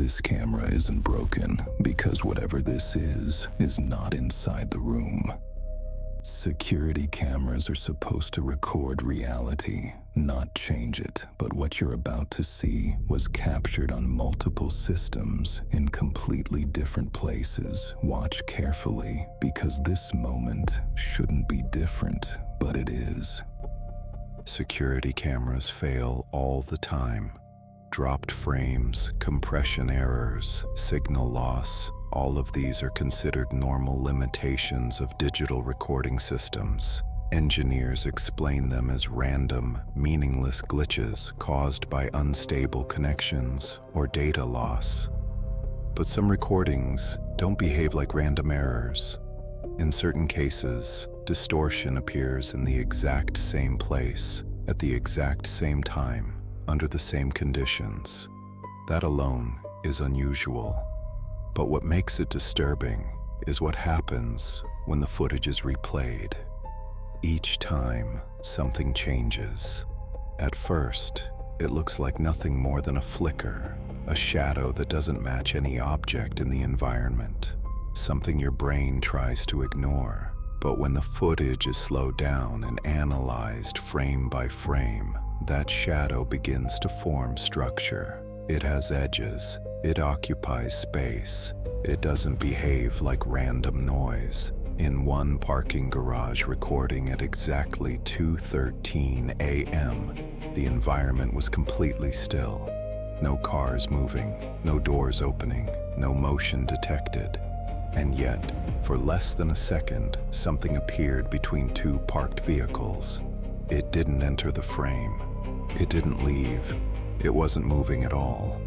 This camera isn't broken because whatever this is not inside the room. Security cameras are supposed to record reality, not change it, but what you're about to see was captured on multiple systems in completely different places. Watch carefully, because this moment shouldn't be different, but it is. Security cameras fail all the time. Dropped frames, compression errors, signal loss, all of these are considered normal limitations of digital recording systems. Engineers explain them as random, meaningless glitches caused by unstable connections or data loss. But some recordings don't behave like random errors. In certain cases, distortion appears in the exact same place, at the exact same time, under the same conditions. That alone is unusual. But what makes it disturbing is what happens when the footage is replayed. Each time, something changes. At first, it looks like nothing more than a flicker, a shadow that doesn't match any object in the environment, something your brain tries to ignore. But when the footage is slowed down and analyzed frame by frame, that shadow begins to form structure. It has edges. It occupies space. It doesn't behave like random noise. In one parking garage recording at exactly 2:13 a.m., the environment was completely still. No cars moving, no doors opening, no motion detected. And yet, for less than a second, something appeared between two parked vehicles. It didn't enter the frame. It didn't leave. It wasn't moving at all.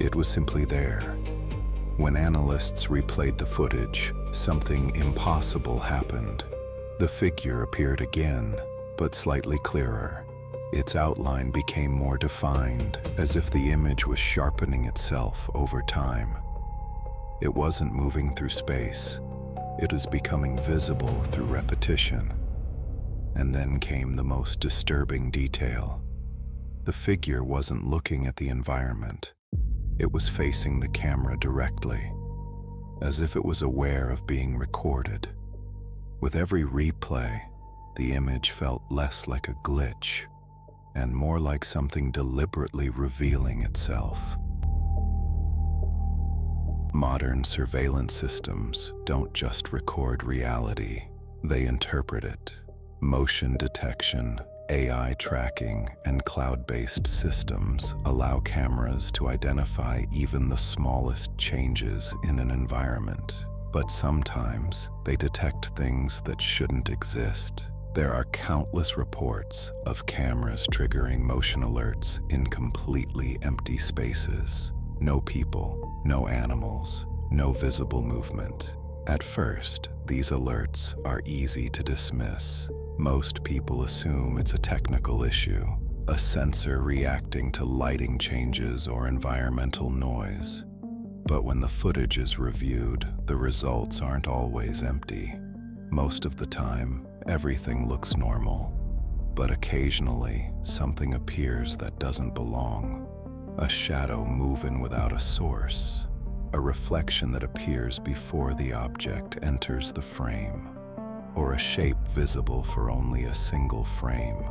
It was simply there. When analysts replayed the footage, something impossible happened. The figure appeared again, but slightly clearer. Its outline became more defined, as if the image was sharpening itself over time. It wasn't moving through space. It was becoming visible through repetition. And then came the most disturbing detail. The figure wasn't looking at the environment. It was facing the camera directly, as if it was aware of being recorded. With every replay, the image felt less like a glitch and more like something deliberately revealing itself. Modern surveillance systems don't just record reality, they interpret it. Motion detection, AI tracking, and cloud-based systems allow cameras to identify even the smallest changes in an environment. But sometimes they detect things that shouldn't exist. There are countless reports of cameras triggering motion alerts in completely empty spaces. No people, no animals, no visible movement. At first, these alerts are easy to dismiss. Most people assume it's a technical issue, a sensor reacting to lighting changes or environmental noise. But when the footage is reviewed, the results aren't always empty. Most of the time, everything looks normal. But occasionally, something appears that doesn't belong. A shadow moving without a source. A reflection that appears before the object enters the frame. Or a shape visible for only a single frame,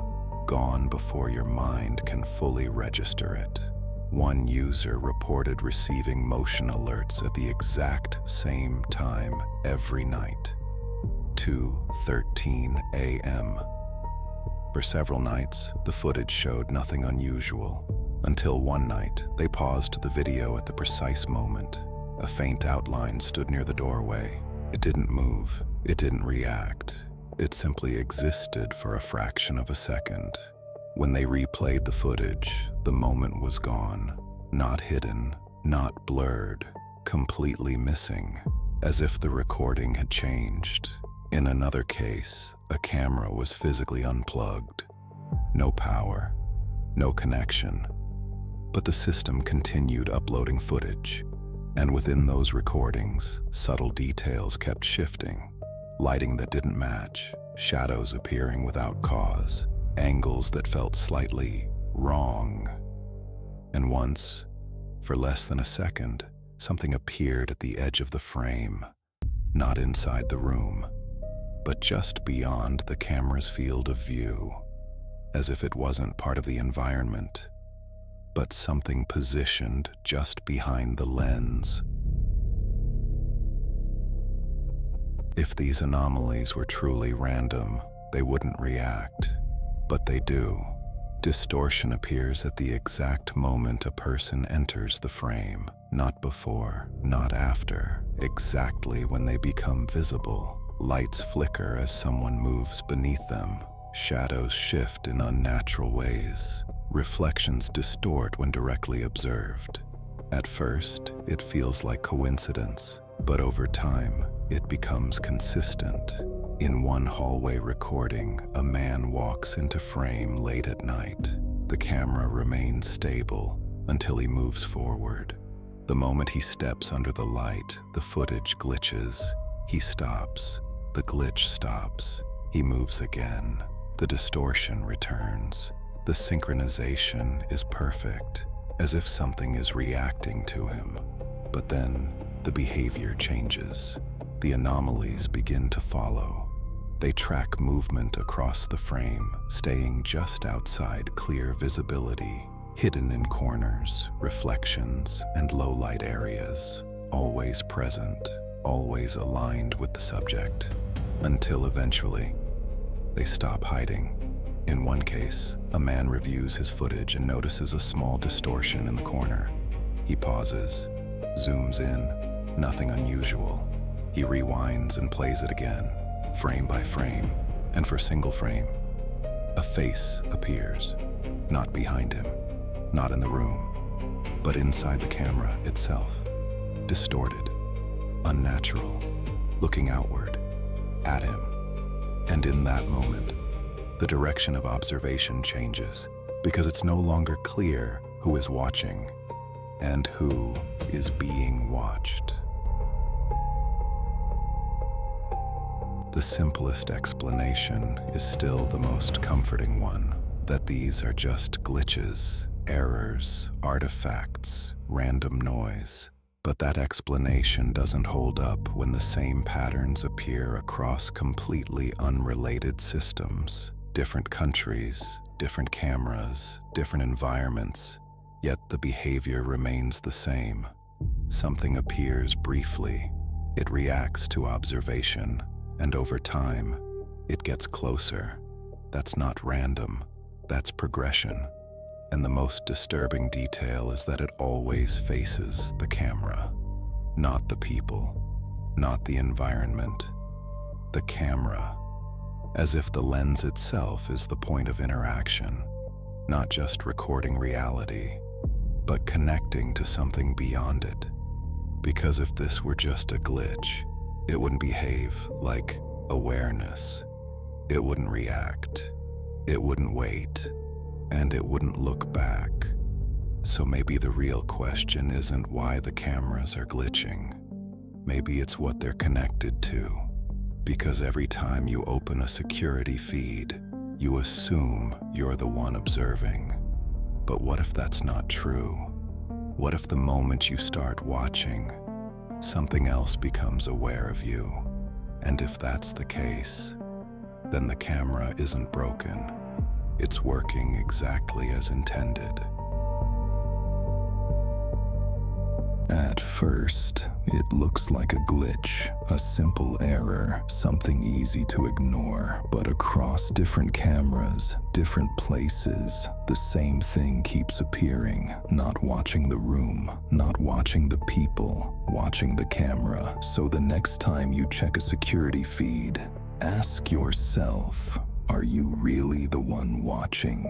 gone before your mind can fully register it. One user reported receiving motion alerts at the exact same time every night, 2:13 a.m. For several nights, the footage showed nothing unusual, until one night they paused the video at the precise moment. A faint outline stood near the doorway. It didn't move. It didn't react. It simply existed for a fraction of a second. When they replayed the footage, the moment was gone. Not hidden, not blurred, completely missing, as if the recording had changed. In another case, a camera was physically unplugged. No power, no connection. But the system continued uploading footage. And within those recordings, subtle details kept shifting. Lighting that didn't match, shadows appearing without cause, angles that felt slightly wrong. And once, For less than a second, something appeared at the edge of the frame, not inside the room, but just beyond the camera's field of view, as if it wasn't part of the environment, but something positioned just behind the lens. If these anomalies were truly random, they wouldn't react, but they do. Distortion appears at the exact moment a person enters the frame, not before, not after, exactly when they become visible. Lights flicker as someone moves beneath them. Shadows shift in unnatural ways. Reflections distort when directly observed. At first, it feels like coincidence, but over time, it becomes consistent. In one hallway recording, a man walks into frame late at night. The camera remains stable until he moves forward. The moment he steps under the light, the footage glitches. He stops. The glitch stops. He moves again. The distortion returns. The synchronization is perfect, as if something is reacting to him. But then, the behavior changes. The anomalies begin to follow. They track movement across the frame, staying just outside clear visibility, hidden in corners, reflections, and low-light areas, always present, always aligned with the subject, until eventually, they stop hiding. In one case, a man reviews his footage and notices a small distortion in the corner. He pauses, zooms in, nothing unusual. He rewinds and plays it again, frame by frame, and for single frame, a face appears, not behind him, not in the room, but inside the camera itself, distorted, unnatural, looking outward, at him. And in that moment, the direction of observation changes, because it's no longer clear who is watching and who is being watched. The simplest explanation is still the most comforting one, that these are just glitches, errors, artifacts, random noise. But that explanation doesn't hold up when the same patterns appear across completely unrelated systems, different countries, different cameras, different environments, yet the behavior remains the same. Something appears briefly, it reacts to observation, and over time, it gets closer. That's not random, that's progression. And the most disturbing detail is that it always faces the camera, not the people, not the environment, the camera, as if the lens itself is the point of interaction, not just recording reality, but connecting to something beyond it. Because if this were just a glitch, it wouldn't behave like awareness. It wouldn't react. It wouldn't wait. And it wouldn't look back. So maybe the real question isn't why the cameras are glitching. Maybe it's what they're connected to. Because every time you open a security feed, you assume you're the one observing. But what if that's not true? What if the moment you start watching, something else becomes aware of you? And if that's the case, then the camera isn't broken. It's working exactly as intended. At first, it looks like a glitch, a simple error, something easy to ignore. But across different cameras, different places, the same thing keeps appearing. Not watching the room, not watching the people, watching the camera. So the next time you check a security feed, ask yourself, are you really the one watching?